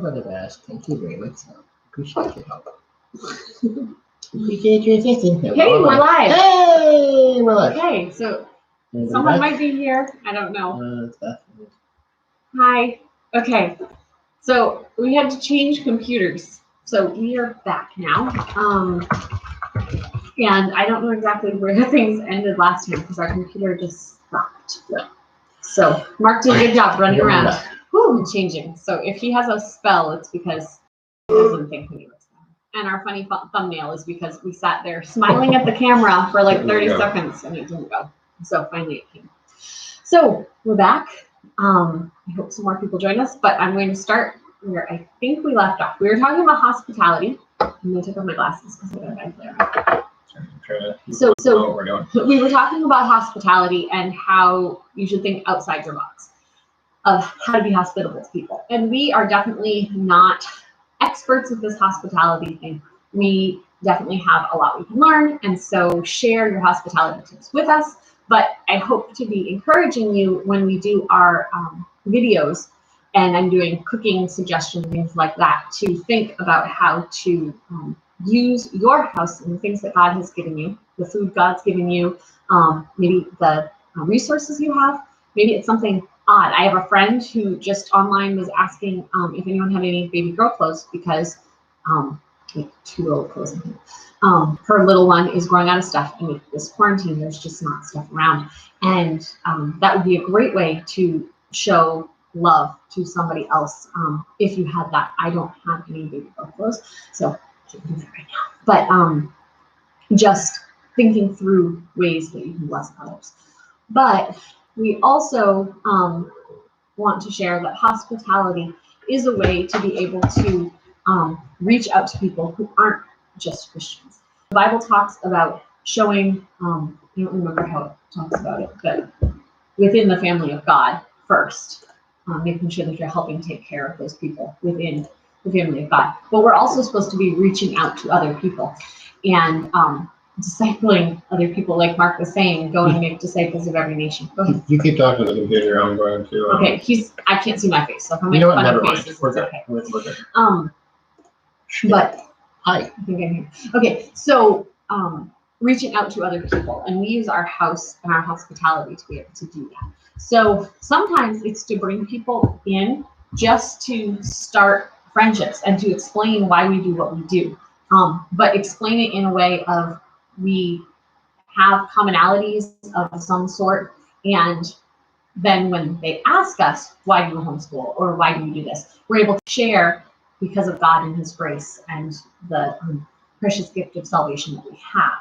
I've asked. Thank you very much. Appreciate your help. Appreciate your assistance. Hey, we're live. Hey, we're live. Okay, so someone might be here. I don't know. Hi. Okay, so we had to change computers. So we are back now. And I don't know exactly where things ended last time because our computer just stopped. So Mark did a good job running around and changing. So if he has a spell, it's because he doesn't think he was. And our funny thumbnail is because we sat there smiling at the camera for like 30 seconds and it didn't go. So finally it came. So we're back. I hope some more people join us, but I'm going to start where I think we left off. We were talking about hospitality. I'm going to take off my glasses because I got a glare. So we were talking about hospitality and how you should think outside your box of how to be hospitable to people. And we are definitely not experts at this hospitality thing. We definitely have a lot we can learn, and so share your hospitality tips with us. But I hope to be encouraging you when we do our videos, and I'm doing cooking suggestions, things like that, to think about how to use your house and the things that God has given you, the food God's given you, maybe the resources you have. Maybe it's something odd. I have a friend who just online was asking if anyone had any baby girl clothes because two little clothes. Her little one is growing out of stuff, and with this quarantine, there's just not stuff around. And that would be a great way to show love to somebody else if you had that. I don't have any baby girl clothes, so I can't do that right now. But just thinking through ways that you can bless others. But we also want to share that hospitality is a way to be able to reach out to people who aren't just Christians. The Bible talks about showing, I don't remember how it talks about it, but within the family of God first, making sure that you're helping take care of those people within the family of God. But we're also supposed to be reaching out to other people and discipling other people, like Mark was saying, go and make disciples of every nation. Go ahead. You keep talking to the computer. I'm going to. Okay, I can't see my face, so if I'm making funny faces, it's okay. We're good. But hi. I think I'm here. Okay, so reaching out to other people, and we use our house and our hospitality to be able to do that. So sometimes it's to bring people in just to start friendships and to explain why we do what we do. But explain it in a way of we have commonalities of some sort, and then when they ask us, why do you homeschool or why do you do this, we're able to share because of God and his grace and the precious gift of salvation that we have.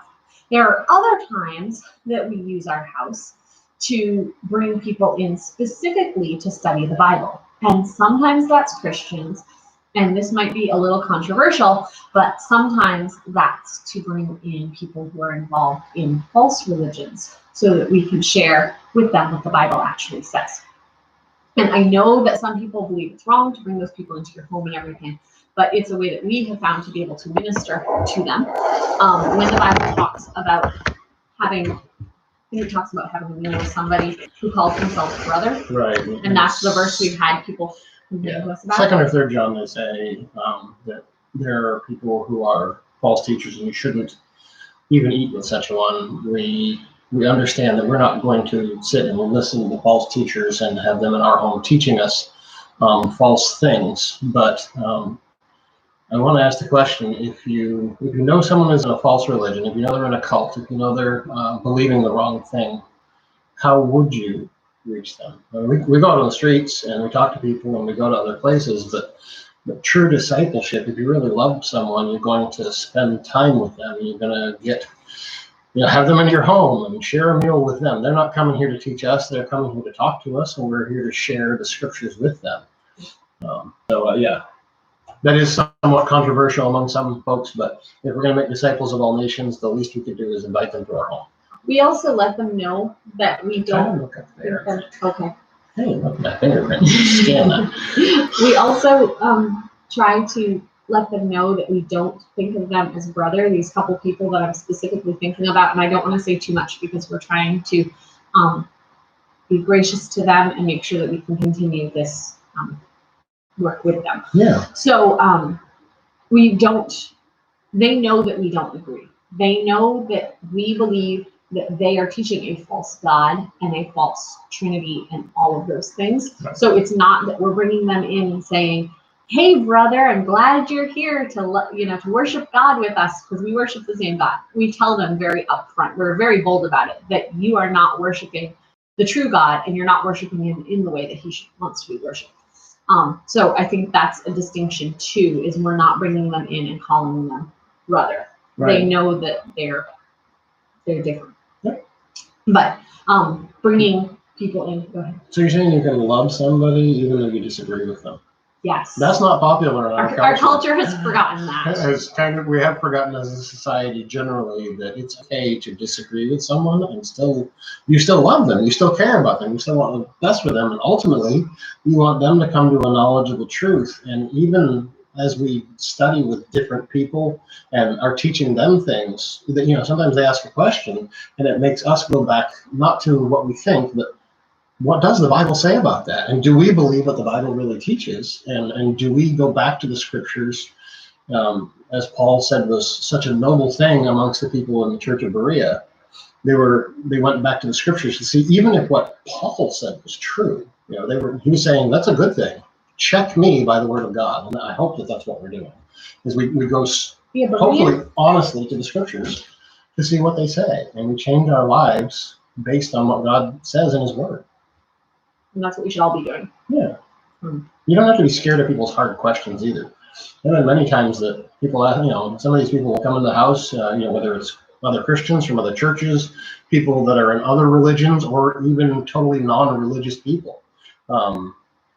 There are other times that we use our house to bring people in specifically to study the Bible. And sometimes that's Christians, and this might be a little controversial, but sometimes that's to bring in people who are involved in false religions so that we can share with them what the Bible actually says. And I know that some people believe it's wrong to bring those people into your home and everything, but it's a way that we have found to be able to minister to them. When the Bible talks about having, I think it talks about having a meal with somebody who calls himself brother. Right. And that's the verse we've had people to us about. 2nd or 3rd John, they say that there are people who are false teachers and you shouldn't even eat with such a one. We understand that we're not going to sit and listen to false teachers and have them in our home teaching us false things. But I want to ask the question: if you know someone is in a false religion, if you know they're in a cult, if you know they're believing the wrong thing, how would you reach them? We go out on the streets and we talk to people and we go to other places, but true discipleship, if you really love someone, you're going to spend time with them. You're going to have them in your home and share a meal with them. They're not coming here to teach us. They're coming here to talk to us, and we're here to share the scriptures with them. That is somewhat controversial among some folks, but if we're going to make disciples of all nations, the least we could do is invite them to our home. We also let them know that we don't. Look up there. Okay. Hey, look at that fingerprint. Scan that. We also try to let them know that we don't think of them as brother. These couple people that I'm specifically thinking about, and I don't want to say too much because we're trying to be gracious to them and make sure that we can continue this work with them. Yeah. So they know that we don't agree. They know that we believe that they are teaching a false God and a false Trinity and all of those things. Right. So it's not that we're bringing them in and saying, hey, brother, I'm glad you're here to worship God with us because we worship the same God. We tell them very upfront. We're very bold about it, that you are not worshiping the true God and you're not worshiping him in the way that he wants to be worshipped. So I think that's a distinction too, is we're not bringing them in and calling them brother. Right. They know that they're different. Yep. But bringing people in, go ahead. So you're saying you can love somebody even though you disagree with them? Yes. That's not popular in our culture. Our culture has forgotten that. We have forgotten as a society generally that it's okay to disagree with someone and you still love them, you still care about them, you still want the best for them, and ultimately you want them to come to a knowledge of the truth. And even as we study with different people and are teaching them things, that sometimes they ask a question and it makes us go back not to what we think, but what does the Bible say about that? And do we believe what the Bible really teaches? And do we go back to the scriptures, as Paul said was such a noble thing amongst the people in the church of Berea? They went back to the scriptures to see even if what Paul said was true. He was saying that's a good thing. Check me by the word of God, and I hope that that's what we're doing. Is we go hopefully honestly to the scriptures to see what they say, and we change our lives based on what God says in His Word. And that's what we should all be doing. Yeah. You don't have to be scared of people's hard questions either. There are many times that people ask, some of these people will come in the house, whether it's other Christians from other churches, people that are in other religions, or even totally non-religious people.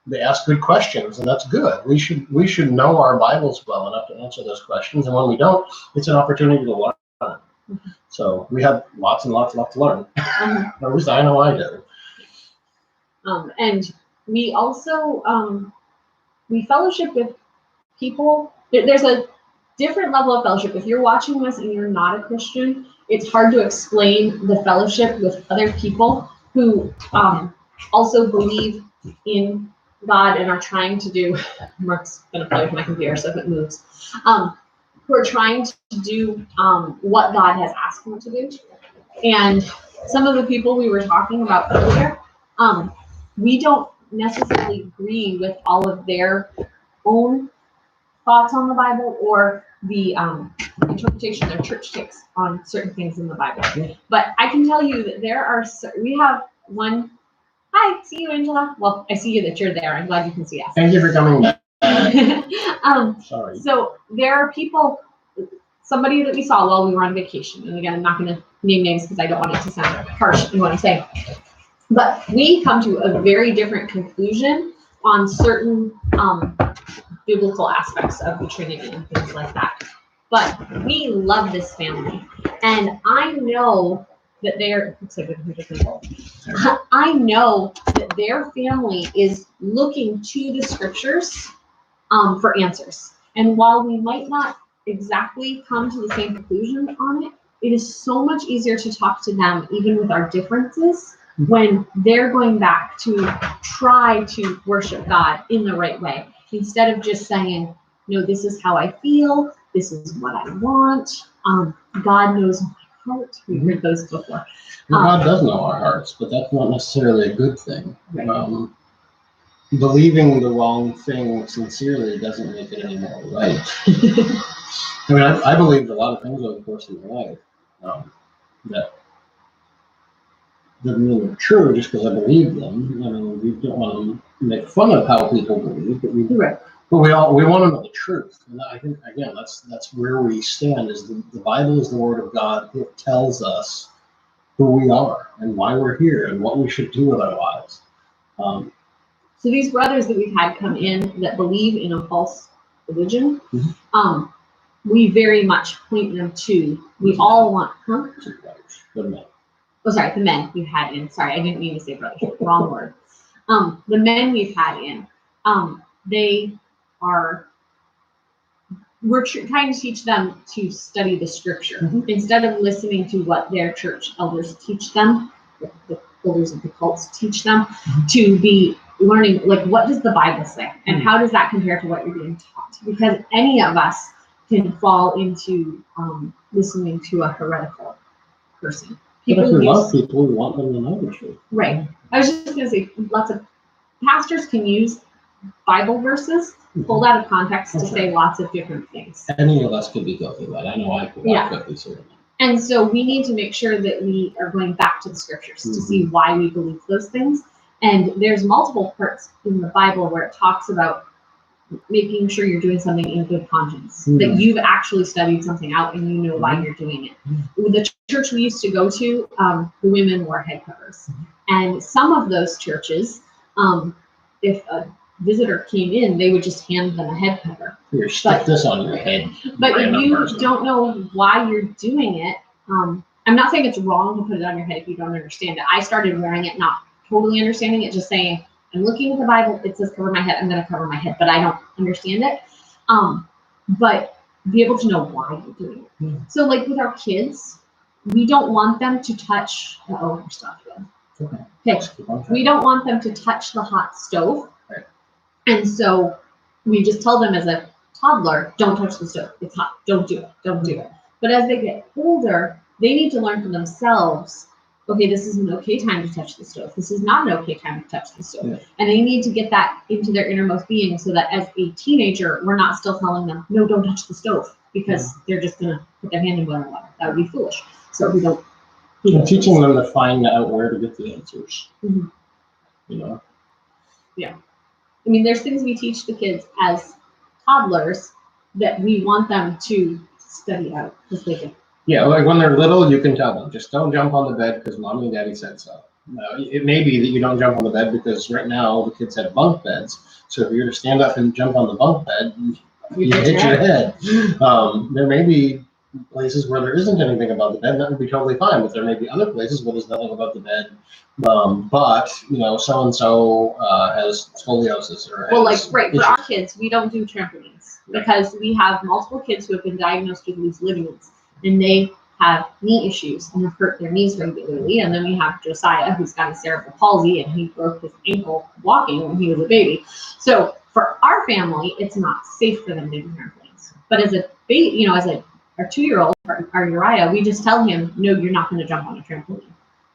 They ask good questions, and that's good. We should know our Bibles well enough to answer those questions, and when we don't, it's an opportunity to learn. Mm-hmm. So we have lots and lots left to learn. Mm-hmm. At least I know I do. And we also we fellowship with people. There's a different level of fellowship. If you're watching this and you're not a Christian, it's hard to explain the fellowship with other people who also believe in God and are trying to do. Mark's gonna play with my computer so if it moves. Who are trying to do what God has asked them to do. And some of the people we were talking about earlier, we don't necessarily agree with all of their own thoughts on the Bible or the interpretation their church takes on certain things in the Bible. But I can tell you that we have one. Hi, see you, Angela. Well, I see you that you're there. I'm glad you can see us. Thank you for coming back. Sorry. So there are people, somebody that we saw while we were on vacation, and again, I'm not going to name names because I don't want it to sound harsh in what I'm saying. But we come to a very different conclusion on certain biblical aspects of the Trinity and things like that. But we love this family, and I know that I know that their family is looking to the scriptures for answers. And while we might not exactly come to the same conclusion on it, it is so much easier to talk to them, even with our differences, when they're going back to try to worship God in the right way, instead of just saying, no, this is how I feel, this is what I want. God knows my heart. We've heard those before. God does know our hearts, but that's not necessarily a good thing. Right. Believing the wrong thing sincerely doesn't make it any more right. I mean, I believed a lot of things over the course of my life that doesn't mean they're true just because I believe them. I mean, we don't want to make fun of how people believe, but we want to know the truth. And I think again, that's where we stand. Is the Bible is the Word of God. It tells us who we are and why we're here and what we should do with our lives. So these brothers that we've had come in that believe in a false religion, we very much point them to. We all want, The men. Oh, sorry, the men we've had in. Sorry, I didn't mean to say brothers. Wrong word. The men we've had in, they are. We're trying to teach them to study the scripture instead of listening to what their church elders teach them, the elders of the cults teach them, to be learning, like, what does the Bible say? And how does that compare to what you're being taught? Because any of us can fall into listening to a heretical person. But if we love people, we want them to know the truth. Right. I was just going to say, lots of pastors can use Bible verses pulled out of context to say lots of different things. Any of us could be guilty of that. I know I could be certainly. And so we need to make sure that we are going back to the scriptures to see why we believe those things. And there's multiple parts in the Bible where it talks about making sure you're doing something in good conscience, that you've actually studied something out and you know why you're doing it. With the church we used to go to, the women wore head covers. And some of those churches, if a visitor came in, they would just hand them a head cover. Here, stick this on your head. But if you don't know why you're doing it, I'm not saying it's wrong to put it on your head if you don't understand it. I started wearing it not totally understanding it, just saying, I'm looking at the Bible, it says cover my head, I'm going to cover my head, but I don't understand it. But be able to know why you're doing it. So like with our kids, we don't want them to touch, we don't want them to touch the hot stove. Right. And so we just tell them as a toddler, don't touch the stove, it's hot, don't do it, don't do it. But as they get older, they need to learn for themselves, okay, this is an okay time to touch the stove. This is not an okay time to touch the stove. Yeah. And they need to get that into their innermost being so that as a teenager, we're not still telling them, no, don't touch the stove, because they're just going to put their hand in boiling water. That would be foolish. So we don't. And teaching them to find out where to get the answers. You know? Yeah. I mean, there's things we teach the kids as toddlers that we want them to study out because they can. Yeah, like when they're little, you can tell them, just don't jump on the bed because mommy and daddy said so. It may be that you don't jump on the bed because right now the kids have bunk beds. So if you're to stand up and jump on the bunk bed, you hit your head. There may be places where there isn't anything above the bed, that would be totally fine. But there may be other places where there's nothing above the bed. But, you know, so-and-so has scoliosis or well, like, right, for our kids, we don't do trampolines because we have multiple kids who have been diagnosed with loose ligaments. And they have knee issues and have hurt their knees regularly. And then we have Josiah, who's got a cerebral palsy, and he broke his ankle walking when he was a baby. So for our family, it's not safe for them to do trampolines. But as a baby, you know, as our 2-year-old, our Uriah, we just tell him, no, you're not going to jump on a trampoline.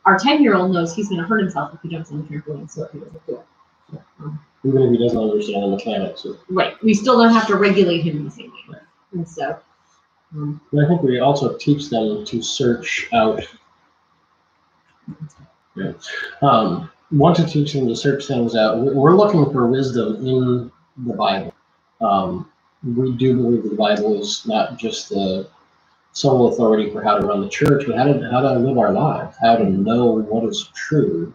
Our 10-year-old knows he's going to hurt himself if he jumps on the trampoline, so he doesn't do it. Even if he doesn't understand the mechanics. Right. We still don't have to regulate him in the same way. Right. And so. I think we also teach them to search out. Want to teach them to search things out. We're looking for wisdom in the Bible. We do believe that the Bible is not just the sole authority for how to run the church, but how to live our lives, how to know what is true.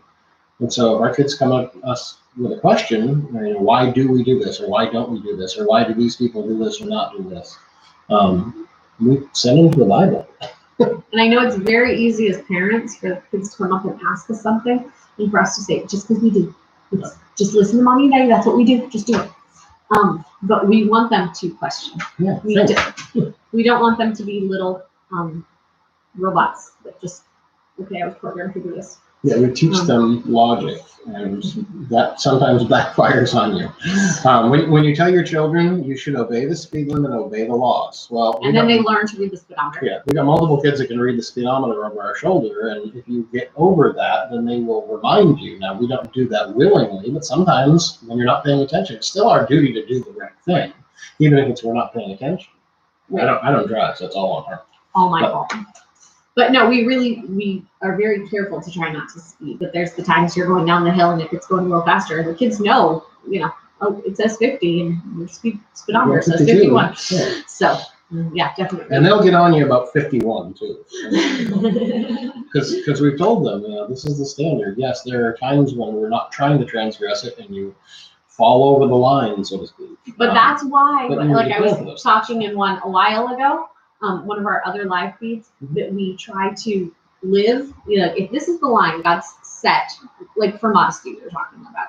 And so if our kids come up to us with a question, you know, why do we do this, or why don't we do this, or why do these people do this or not do this? We send them to the Bible. And I know it's very easy as parents for kids to come up and ask us something, and for us to say, just because we do. Just listen to mommy and daddy, that's what we do, just do it. But we want them to question. Yeah, we don't want them to be little robots that just, okay, I was programmed to do this. Yeah, we teach them logic, and that sometimes backfires on you. When you tell your children you should obey the speed limit and obey the laws, well, and then they learn to read the speedometer. Yeah, we got multiple kids that can read the speedometer over our shoulder, and if you get over that, then they will remind you. Now, we don't do that willingly, but sometimes when you're not paying attention, it's still our duty to do the right thing, even if it's we're not paying attention. Right. I don't drive, so it's all on her. All my fault. But no, we are very careful to try not to speed. But there's the times you're going down the hill, and if it's going a little faster, the kids know, you know, oh, it says 50, and your speedometer says 51. Yeah. So, yeah, definitely. And they'll get on you about 51 too, because we've told them, you know, this is the standard. Yes, there are times when we're not trying to transgress it, and you fall over the line, so to speak. But that's why, like I was talking in one a while ago. One of our other live feeds, that we try to live, you know, if this is the line God's set, like for modesty we were talking about,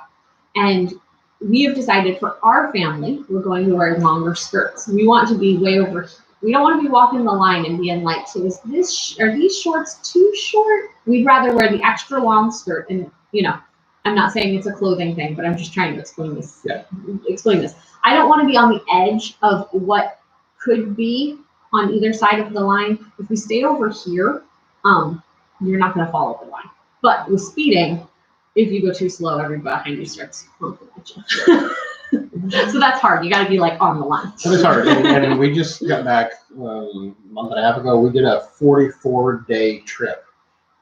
and we have decided for our family, we're going to wear longer skirts. We want to be way over, we don't want to be walking the line and being like, so are these shorts too short? We'd rather wear the extra long skirt, and, you know, I'm not saying it's a clothing thing, but I'm just trying to explain this. Yeah. Explain this. I don't want to be on the edge of what could be on either side of the line. If we stay over here, you're not going to follow the line. But with speeding, if you go too slow, everybody behind you starts honking at you. So that's hard. You got to be like on the line. That is hard. And we just got back a month and a half ago. We did a 44-day trip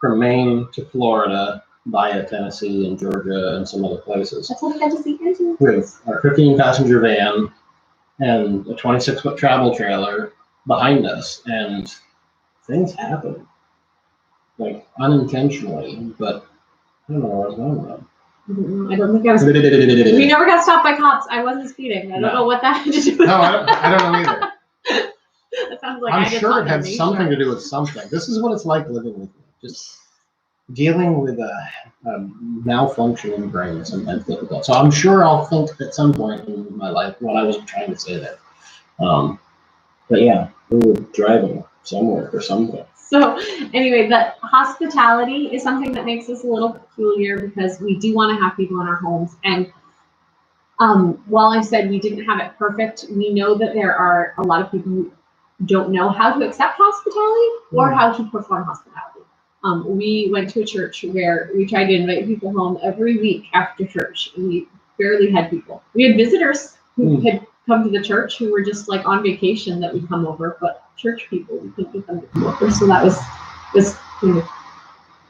from Maine to Florida via Tennessee and Georgia and some other places. That's what we got to see. With our 15-passenger van and a 26-foot travel trailer behind us, and things happen, like unintentionally, but I don't know where I was going with that. I don't think I was. We never got stopped by cops. I wasn't speeding. I don't know what that had to do with. No, I don't know either. That sounds like I'm sure it had something to do with something. This is what it's like living with me. Just dealing with a malfunctioning brain is sometimes difficult. So I'm sure I'll think at some point in my life what I was trying to say there. But yeah, we were driving somewhere for something. So anyway, the hospitality is something that makes us a little peculiar because we do want to have people in our homes. And while I said we didn't have it perfect, we know that there are a lot of people who don't know how to accept hospitality or how to perform hospitality. We went to a church where we tried to invite people home every week after church, and we barely had people. We had visitors who had come to the church who were just like on vacation that would come over, but church people, we couldn't get them to come over. So that was kind of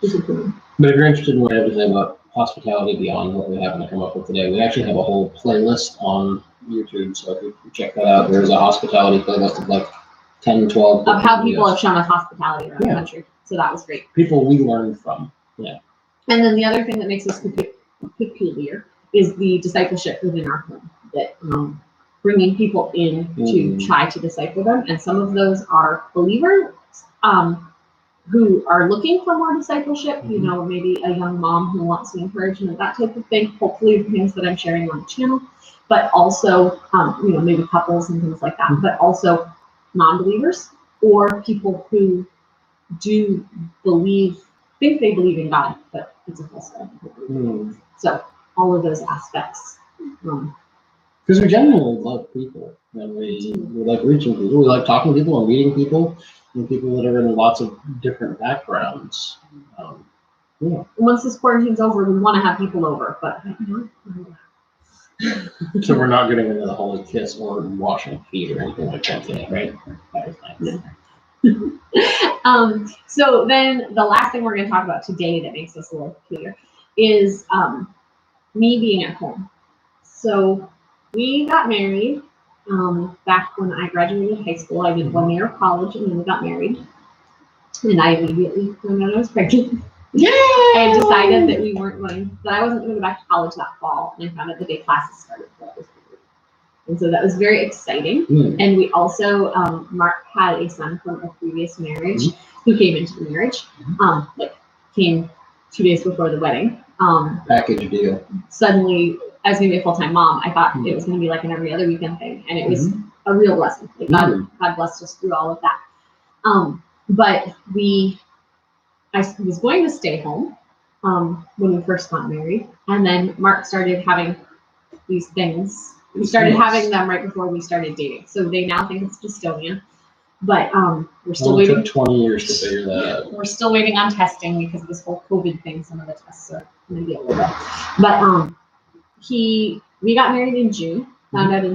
disappointing. But if you're interested in what I have to say about hospitality beyond what we happen to come up with today, we actually have a whole playlist on YouTube. So if you check that out, there's a hospitality playlist of like 10, 12. Of how people have shown us hospitality around the country. So that was great. People we learned from. Yeah. And then the other thing that makes us peculiar is the discipleship within our home. That bringing people in to try to disciple them. And some of those are believers who are looking for more discipleship, you know, maybe a young mom who wants some encouragement, that type of thing. Hopefully the things that I'm sharing on the channel, but also, you know, maybe couples and things like that, but also non-believers or people who do think they believe in God, but it's a false God. So all of those aspects. Because we genuinely love people, and we like reaching people. We like talking to people and meeting people, and people that are in lots of different backgrounds. Once this quarantine's over, we want to have people over, but so we're not getting into the holy kiss or washing feet or anything like that today, right? That was nice. So then the last thing we're going to talk about today that makes us a little peculiar is me being at home. So we got married back when I graduated high school. I did 1 year of college and then we got married. And I immediately found out I was pregnant. Yeah. I had decided that I wasn't going to go back to college that fall. And I found out the day classes started. So I was pregnant. And so that was very exciting. And we also, Mark had a son from a previous marriage who came into the marriage, came 2 days before the wedding. Package deal. Suddenly, I was going to be a full-time mom. I thought it was going to be like an every other weekend thing, and it was a real blessing. Like God blessed us through all of that. But I was going to stay home when we first got married, and then Mark started having these things. We started having them right before we started dating, so they now think it's dystonia. But we're still waiting. It took 20 years to figure that out. We're still waiting on testing because of this whole COVID thing. Some of the tests are going to be a little bit. But we got married in June. Found out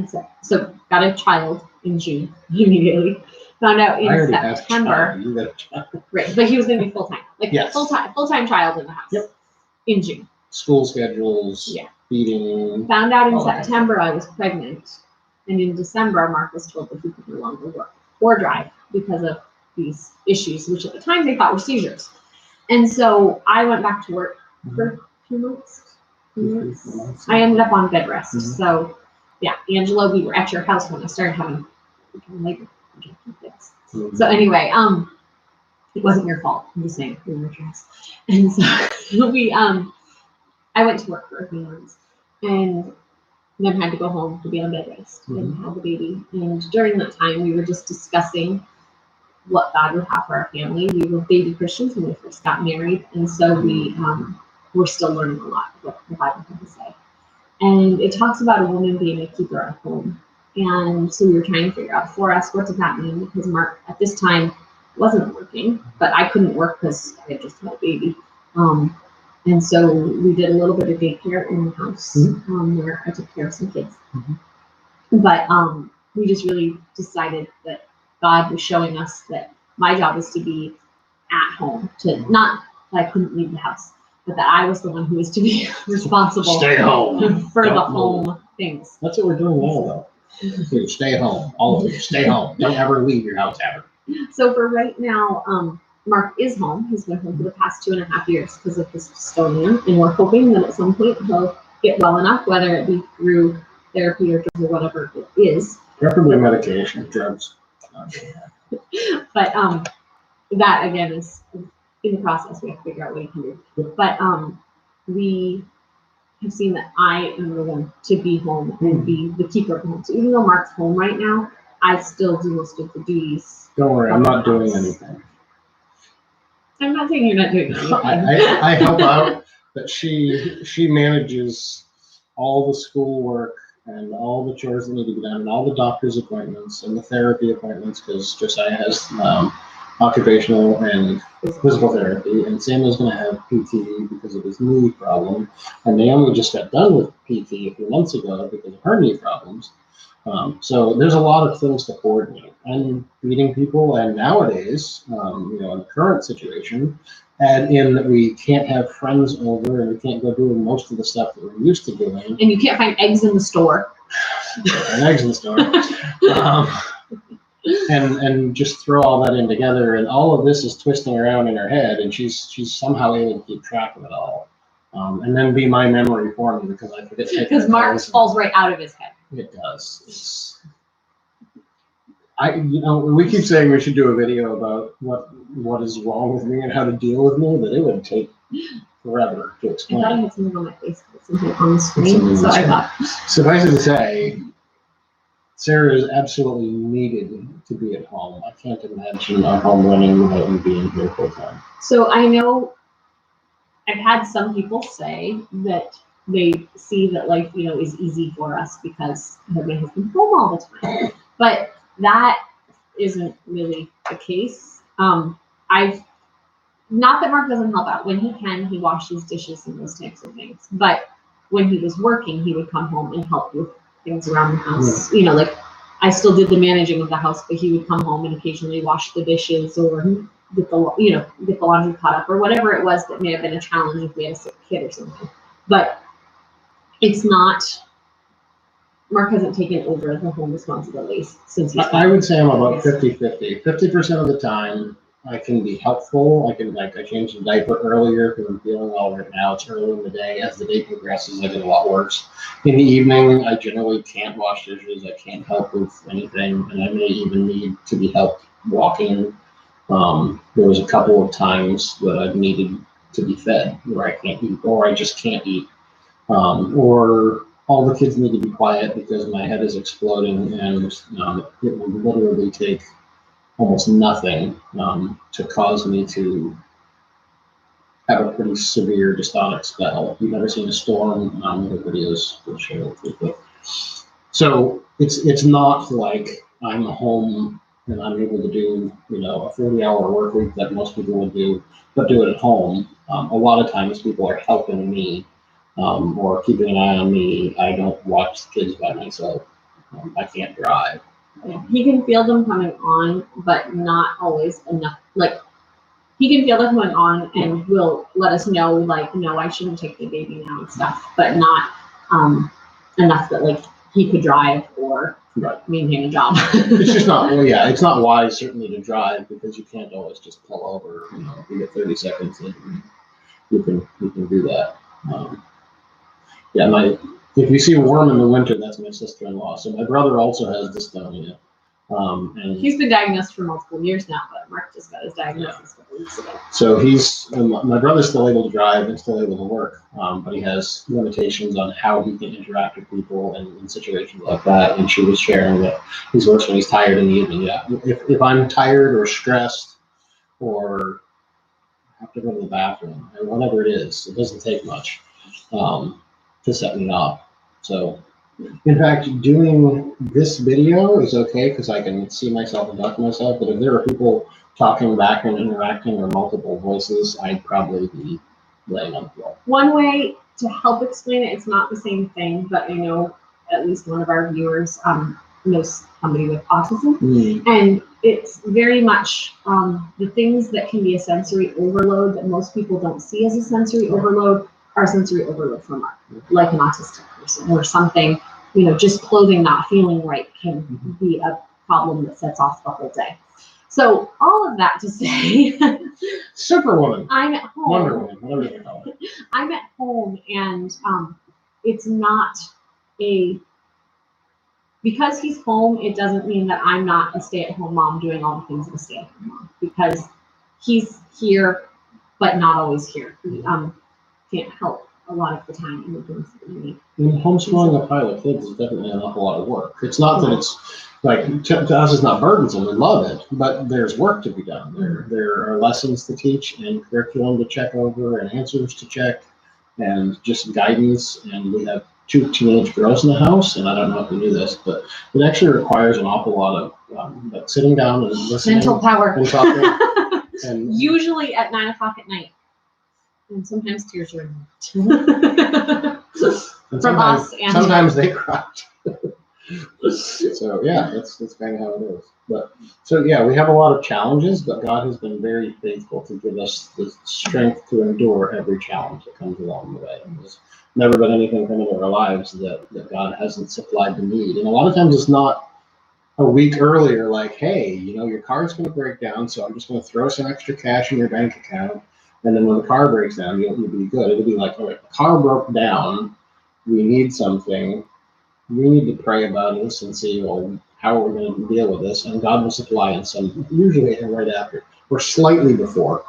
so got a child in June immediately. Found out in September. You got a child. Right, but he was going to be full time, full time child in the house. Yep. In June. School schedules. Yeah. Feeding. Found out in September I was pregnant, and in December Mark was told that he could no longer work or drive because of these issues, which at the time they thought were seizures. And so I went back to work for a few months. I ended up on bed rest. So yeah, Angela, we were at your house when I started having labor. So anyway, it wasn't your fault. I'm just saying we were at your house. And so I went to work for a few months and then had to go home to be on bed rest and have the baby. And during that time, we were just discussing what God would have for our family. We were baby Christians when we first got married, and so we we're still learning a lot of what the Bible has to say. And it talks about a woman being a keeper at home. And so we were trying to figure out for us, what does that mean? Because Mark at this time wasn't working, but I couldn't work because I had just had a baby. And so we did a little bit of daycare in the house where I took care of some kids. But we just really decided that God was showing us that my job is to be at home, to not that I couldn't leave the house, but that I was the one who was to be responsible Stay home. for Don't the move. home things. That's what we're doing now, though. Dude, stay home. All of you, stay home. Don't ever leave your house ever. So for right now, Mark is home. He's been home for the past 2.5 years because of his dystonia, and we're hoping that at some point he'll get well enough, whether it be through therapy or drugs or whatever it is. Preferably medication, drugs. But that again is in the process. We have to figure out what he can do. But we have seen that I am the one to be home and be the keeper of the home. So even though Mark's home right now, I still do most of the duties. Don't worry, I'm not doing anything. I'm not saying you're not doing anything. I help out, but she manages all the schoolwork and all the chores that need to be done and all the doctor's appointments and the therapy appointments, because Josiah has occupational and physical therapy, and Sam is going to have PT because of his knee problem, and Naomi just got done with PT a few months ago because of her knee problems. So there's a lot of things to coordinate, and meeting people, and nowadays, in the current situation, add in that we can't have friends over and we can't go doing most of the stuff that we're used to doing. And you can't find eggs in the store. And eggs in the store. And just throw all that in together, and all of this is twisting around in her head, and she's somehow able to keep track of it all. And then be my memory for me because I forget. Because Mark falls right out of his head. It does. We keep saying we should do a video about what is wrong with me and how to deal with me, but it would take forever to explain. I thought I had something on my face, but something on the screen, so I thought. Suffice it to say, Sarah is absolutely needed to be at home. I can't imagine our home running without you being here full time. So I know I've had some people say that they see that life, is easy for us because I have my husband home all the time. But that isn't really the case. Not that Mark doesn't help out. When he can, he washes dishes and those types of things. But when he was working, he would come home and help with things around the house. Like I still did the managing of the house, but he would come home and occasionally wash the dishes or get the laundry caught up or whatever it was that may have been a challenge if we had a sick kid or something. But it's not. Mark hasn't taken over the home responsibilities since he's. I would say I'm about 50-50. 50% of the time, I can be helpful. I changed the diaper earlier because I'm feeling well right now. It's early in the day. As the day progresses, I get a lot worse. In the evening, I generally can't wash dishes. I can't help with anything, and I may even need to be helped walking. There was a couple of times that I've needed to be fed where I can't eat, or I just can't eat, or all the kids need to be quiet because my head is exploding, and it would literally take almost nothing to cause me to have a pretty severe dystonic spell. If you've never seen a storm, the videos will show it pretty quick. So it's not like I'm home and I'm able to do a 40-hour work week that most people would do, but do it at home. A lot of times people are helping me or keeping an eye on me. I don't watch the kids by myself. I can't drive. Yeah, he can feel them coming on, but not always enough. Like, he can feel them coming on and will let us know, like, no, I shouldn't take the baby now and stuff, but not enough that, he could drive or maintain a job. It's just not, it's not wise, certainly, to drive because you can't always just pull over. If you get 30 seconds in, you can do that. If you see a worm in the winter, that's my sister-in-law. So my brother also has dystonia. And he's been diagnosed for multiple years now, but Mark just got his diagnosis a couple weeks ago. So my brother's still able to drive and still able to work, but he has limitations on how he can interact with people and in situations like that. And she was sharing that he's worse when he's tired in the evening. Yeah, if I'm tired or stressed or have to go to the bathroom, and whatever it is, it doesn't take much to set me off. So, in fact, doing this video is okay because I can see myself and talk to myself, but if there are people talking back and interacting or multiple voices, I'd probably be laying on the floor. One way to help explain it, it's not the same thing, but I know at least one of our viewers knows somebody with autism, and it's very much the things that can be a sensory overload that most people don't see as a sensory overload are sensory overload for Mark, like an autistic person or something. Just clothing not feeling right can be a problem that sets off the whole day. So all of that to say, Superwoman. I'm at home. Wonder Woman, whatever you call it. I'm at home, and it's not because he's home, it doesn't mean that I'm not a stay-at-home mom doing all the things of a stay-at-home mom, because he's here, but not always here. He can't help a lot of the time in the things that we need. And homeschooling a pile of kids is definitely an awful lot of work. It's not that it's like, to us it's not burdensome, we love it, but there's work to be done. There are lessons to teach and curriculum to check over and answers to check and just guidance. And we have 2 teenage girls in the house, and I don't know if you knew this, but it actually requires an awful lot of sitting down and listening. Mental power. And talking. And usually at 9 o'clock at night. And sometimes tears are involved. From us. And sometimes they cry. So yeah, that's kind of how it is. But so yeah, we have a lot of challenges, but God has been very faithful to give us the strength to endure every challenge that comes along the way. And there's never been anything come into our lives that God hasn't supplied the need. And a lot of times it's not a week earlier, like, hey, your car's going to break down, so I'm just going to throw some extra cash in your bank account. And then when the car breaks down, you'll be good. It'll be like, all right, the car broke down. We need something. We need to pray about this and see, well, how are we going to deal with this? And God will supply in some, usually right after, or slightly before.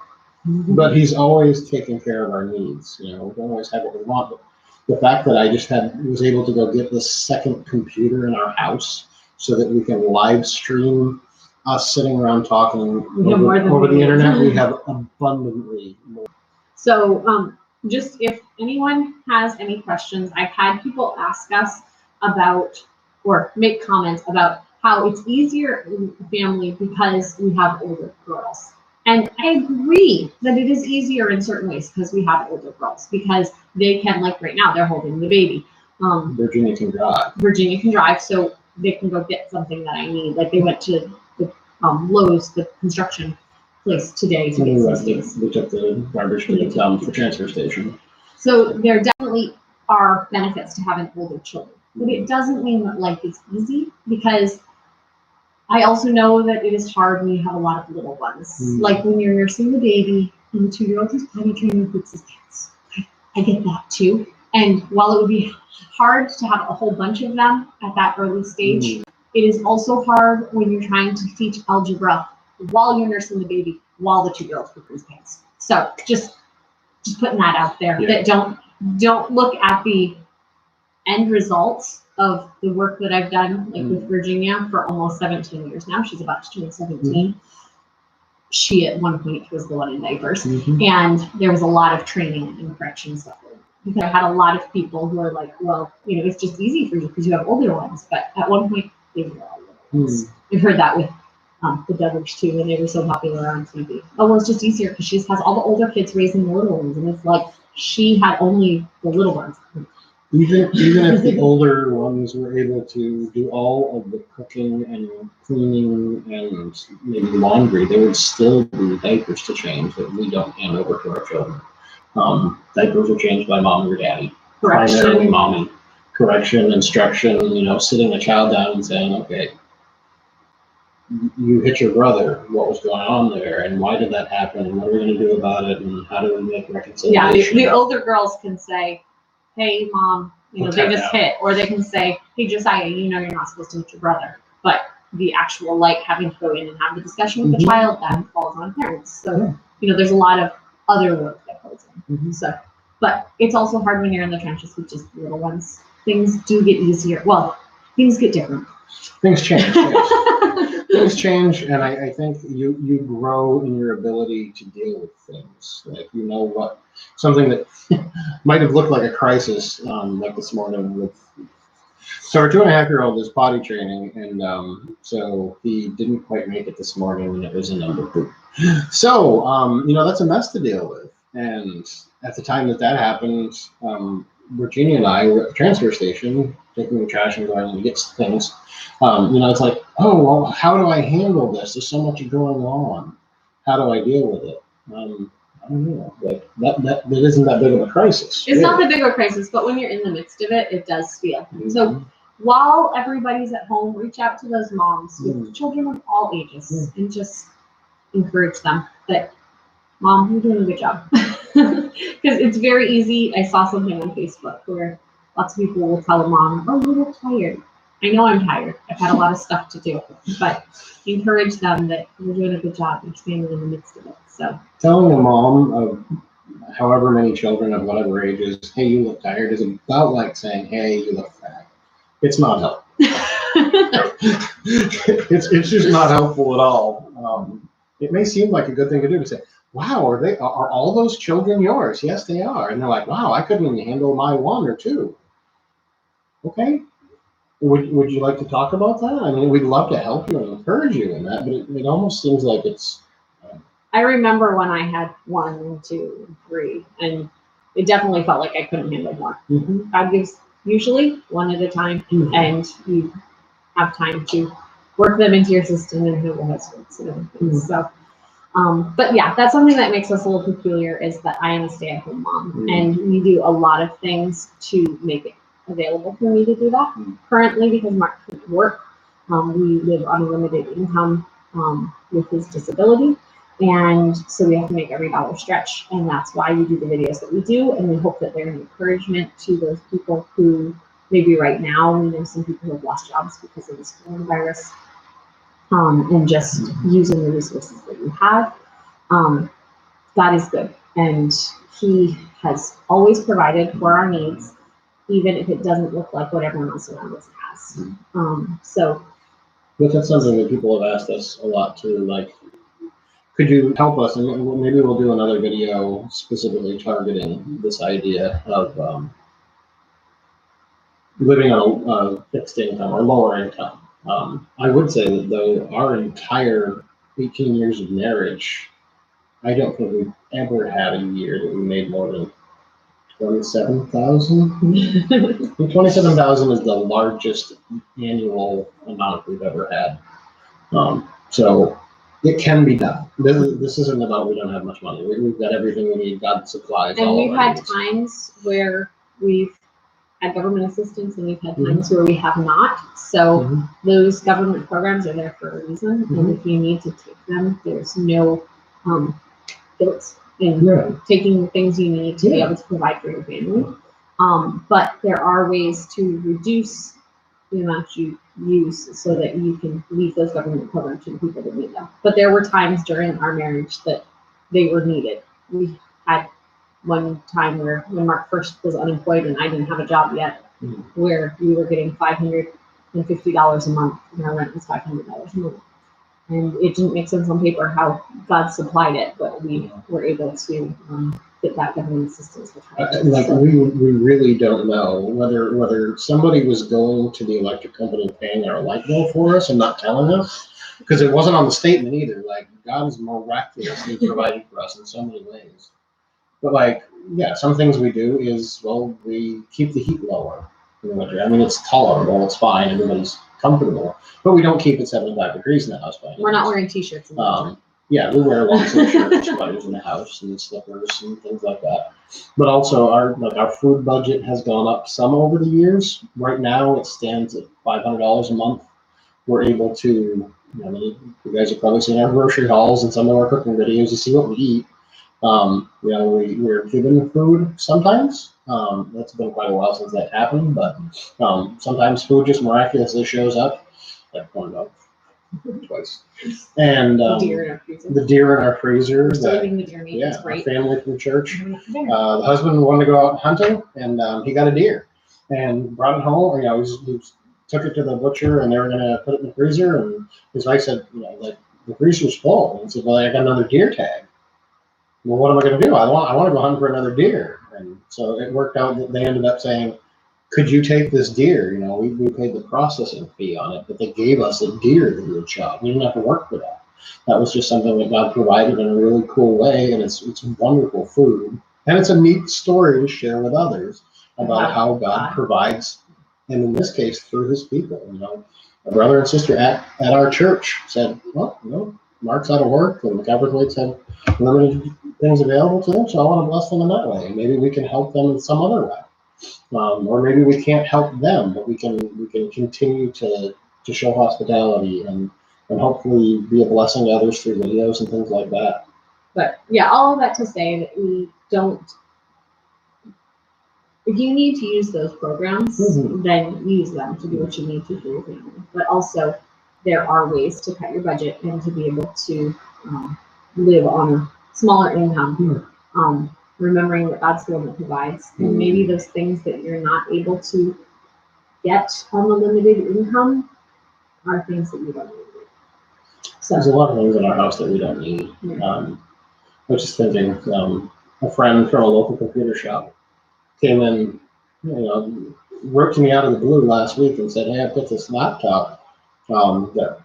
But He's always taking care of our needs. We don't always have what we want. But the fact that I just was able to go get the second computer in our house so that we can live stream us sitting around talking over the internet, we have abundantly more. So just if anyone has any questions, I've had people ask us about or make comments about how it's easier in the family because we have older girls. And I agree that it is easier in certain ways because we have older girls, because they can, like right now, they're holding the baby. Virginia can drive. Virginia can drive, so they can go get something that I need. Like they went to the Lowe's, the construction place today to get some things. We took the garbage to the transfer station. So there definitely are benefits to having older children, but it doesn't mean that life is easy, because I also know that it is hard when you have a lot of little ones. Like when you're nursing the baby and the 2-year-old is potty training and poops his pants. I get that too. And while it would be hard to have a whole bunch of them at that early stage, it is also hard when you're trying to teach algebra while you're nursing the baby, while the 2-year-old poops his pants. So just putting that out there. Yeah. That don't look at the end results of the work that I've done, like with Virginia for almost 17 years now. She's about to turn 17. She at one point was the one in diapers, and there was a lot of training and correction stuff. Because I had a lot of people who are like, well, it's just easy for you because you have older ones. But at one point, they were all little ones. I've heard that with the Duggars too, when they were so popular on TV. Oh, well, it's just easier because she has all the older kids raising the little ones, and it's like she had only the little ones. Even if the older ones were able to do all of the cooking and cleaning and maybe laundry, there would still be diapers to change that we don't hand over to our children. Diapers are changed by mom or daddy. Correction. Primarily mommy. Correction, instruction, sitting a child down and saying, okay, you hit your brother, what was going on there, and why did that happen, and what are we going to do about it, and how do we make reconciliation? Yeah, the older girls can say, hey, mom, they just hit. Or they can say, hey, Josiah, you're not supposed to hit your brother. But the actual, having to go in and have the discussion with the child, that falls on parents. So, there's a lot of other work that goes in. So, but it's also hard when you're in the trenches with just little ones. Things do get easier. Well, things get different. Things change, yes. things change, and I think you grow in your ability to deal with things. Like, you know what, something that might have looked like a crisis, like this morning with. So our 2.5-year-old is potty training, and so he didn't quite make it this morning, and it was a number 2. So that's a mess to deal with. And at the time that happened, Virginia and I were at the transfer station taking the trash and going to get things. It's like, oh well, how do I handle this? There's so much going on. How do I deal with it? I don't know. Like that isn't that big of a crisis. It's not that big of a crisis, but when you're in the midst of it, it does feel. Mm-hmm. So while everybody's at home, reach out to those moms with children of all ages and just encourage them that, Mom, you're doing a good job. Because it's very easy. I saw something on Facebook where lots of people will tell a mom, oh, you look tired. I know I'm tired. I've had a lot of stuff to do. But encourage them that you're doing a good job. You're standing in the midst of it. So telling a mom of however many children of whatever ages, hey, you look tired, is about like saying, hey, you look fat. It's not helpful. it's just not helpful at all. It may seem like a good thing to do to say, wow, are all those children yours? Yes, they are. And they're like, wow, I couldn't even handle my 1 or 2. Okay. Would you like to talk about that? I mean, we'd love to help you and encourage you in that, but it almost seems like it's. I remember when I had 1, 2, and 3, and it definitely felt like I couldn't handle more. Mm-hmm. God gives usually 1 at a time, and you have time to work them into your system and handle husbands and everything. Mm-hmm. So, but yeah, that's something that makes us a little peculiar is that I am a stay-at-home mom, and we do a lot of things to make it available for me to do that. Currently, because Mark can't work, we live on a limited income with his disability. And so we have to make every dollar stretch, and that's why we do the videos that we do, and we hope that they're an encouragement to those people who maybe right now, we know some people who have lost jobs because of this coronavirus, and just using the resources that you have. God is good, and He has always provided for our needs, even if it doesn't look like what everyone else around us has. But that's something that people have asked us a lot too, like, could you help us? And maybe we'll do another video specifically targeting this idea of living on a fixed income or lower income. I would say that though our entire 18 years of marriage, I don't think we've ever had a year that we made more than $27,000. 27,000 is the largest annual amount we've ever had. So it can be done. This isn't about we don't have much money. We've got everything we need. God supplies. And we've had times where we've had government assistance, and we've had times where we have not. So those government programs are there for a reason, and if you need to take them, there's no guilt in taking the things you need to be able to provide for your family. But there are ways to reduce the amount you use so that you can leave those government programs to the people that need them. But there were times during our marriage that they were needed. We had one time where when Mark first was unemployed and I didn't have a job yet, where we were getting $550 a month and our rent was $500 a month. And it didn't make sense on paper how God supplied it, but we were able to get that government assistance. We really don't know whether somebody was going to the electric company paying our light bill for us and not telling us, because it wasn't on the statement either. Like, God is miraculously providing for us in so many ways. But some things we do is, well, we keep the heat lower in the winter. I mean, it's tolerable, it's fine, everybody's comfortable, but we don't keep it 75 degrees in the house. We're not wearing t-shirts in the winter. Yeah, we wear long sleeve shirts, sweaters in the house, and slippers and things like that. But also, our food budget has gone up some over the years. Right now, it stands at $500 a month. We're able to, you guys have probably seen our grocery hauls and some of our cooking videos to see what we eat. We're given food sometimes. That's been quite a while since that happened, but sometimes food just miraculously shows up. Like one dog, twice. And the deer in our freezer. We're still eating the deer meat. Yeah, our family from church. The husband wanted to go out hunting, and he got a deer and brought it home. He was took it to the butcher and they were gonna put it in the freezer, and his wife said, like the freezer's full. And he said, well, I got another deer tag. Well, what am I gonna do? I want to go hunt for another deer. And so it worked out that they ended up saying, could you take this deer? We paid the processing fee on it, but they gave us a deer that we would shot. We didn't have to work for that. That was just something that God provided in a really cool way, and it's wonderful food. And it's a neat story to share with others about how God provides, and in this case, through his people. A brother and sister at our church said, well, Mark's out of work, and the Copperthwaites have limited things available to them, so I want to bless them in that way. Maybe we can help them in some other way. Or maybe we can't help them, but we can continue to show hospitality and hopefully be a blessing to others through videos and things like that. But yeah, all of that to say that we don't. If you need to use those programs, then use them to do what you need to for your family. But also, there are ways to cut your budget and to be able to live on a smaller income. Remembering that God's the one that provides, and maybe those things that you're not able to get on the limited income are things that you don't need. So there's a lot of things in our house that we don't need. I was just thinking, a friend from a local computer shop came in, wrote to me out of the blue last week and said, hey, I put this laptop that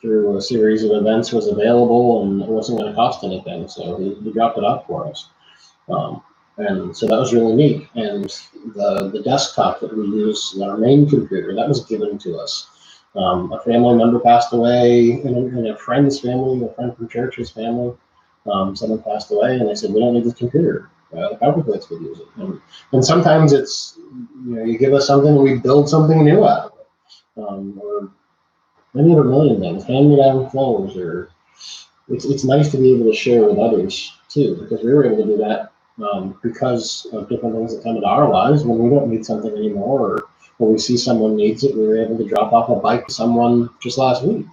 through a series of events was available and it wasn't going to cost anything, so he dropped it off for us. And so that was really neat. And the desktop that we use, our main computer, that was given to us. A family member passed away in a friend's family, a friend from church's family. Someone passed away, and they said, we don't need this computer. The Copperthwaites would use it. And sometimes it's, you give us something, we build something new out of it. Or many of a million things, hand-me-down clothes, or it's nice to be able to share with others too, because we were able to do that because of different things that come into our lives. When we don't need something anymore, or when we see someone needs it, we were able to drop off a bike to someone just last week.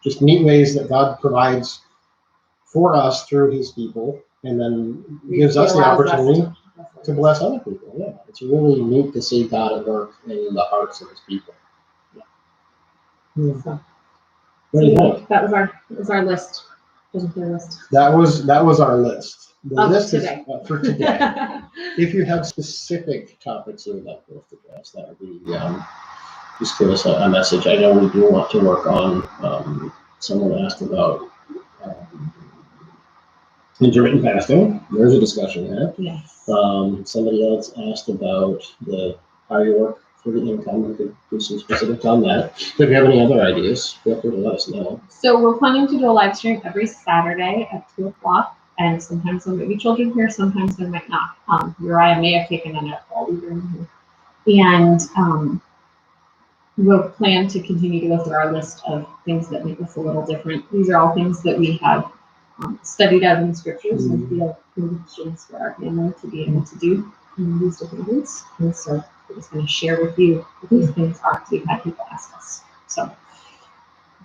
Just neat ways that God provides for us through his people, and then gives us the opportunity to bless other people. Yeah, it's really neat to see God at work in the hearts of his people. So, that was our list. That was our list. The list today. is for today. If you have specific topics you would like for us to address, that would be just give us a message. I know we do want to work on. Someone asked about intermittent fasting. There's a discussion there. Yes. Somebody else asked about how you work for the income. We could do some specifics on that. So if you have any other ideas, feel free to let us know. So we're planning to do a live stream every Saturday at 2:00, and sometimes there might be children here, sometimes there might not. Uriah may have taken a nap while we were in here. And we'll plan to continue to go through our list of things that make us a little different. These are all things that we have studied out in the scriptures and feel convictions for our family to be able to do in these different things. And so we're just going to share with you what these things are. We've had people ask us. So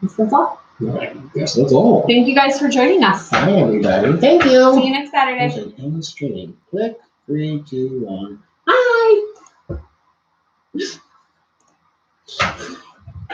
that's all. I guess that's all. Thank you guys for joining us. Hi, everybody. Thank you. See you next Saturday. There's an end stream. Click. 3, 2, 1. Bye.